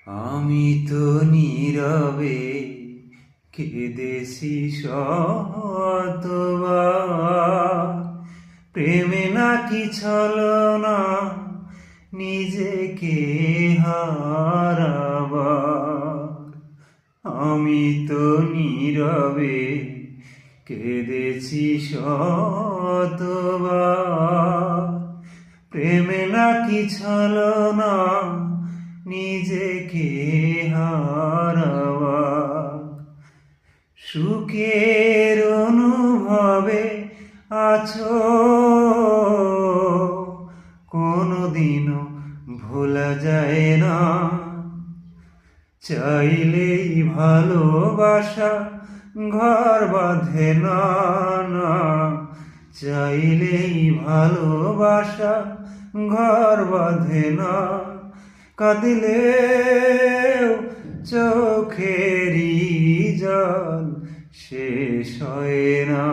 আমি তো নীরবে কেঁদেছি শতবার, প্রেমে নাকি ছলনা নিজেকে হারাবার। আমি তো নীরবে কেঁদেছি শতবার, প্রেমে নাকি ছলনা নিজেকে হারাবার। সুখের অনুভবে আছো কোনোদিনও ভোলা যায় না, চাইলেই ভালোবাসা ঘর বাঁধে না, না চাইলেই ভালোবাসা ঘর বাঁধে না। কাঁদিলেও চোখেরই জল শেষ হয় না।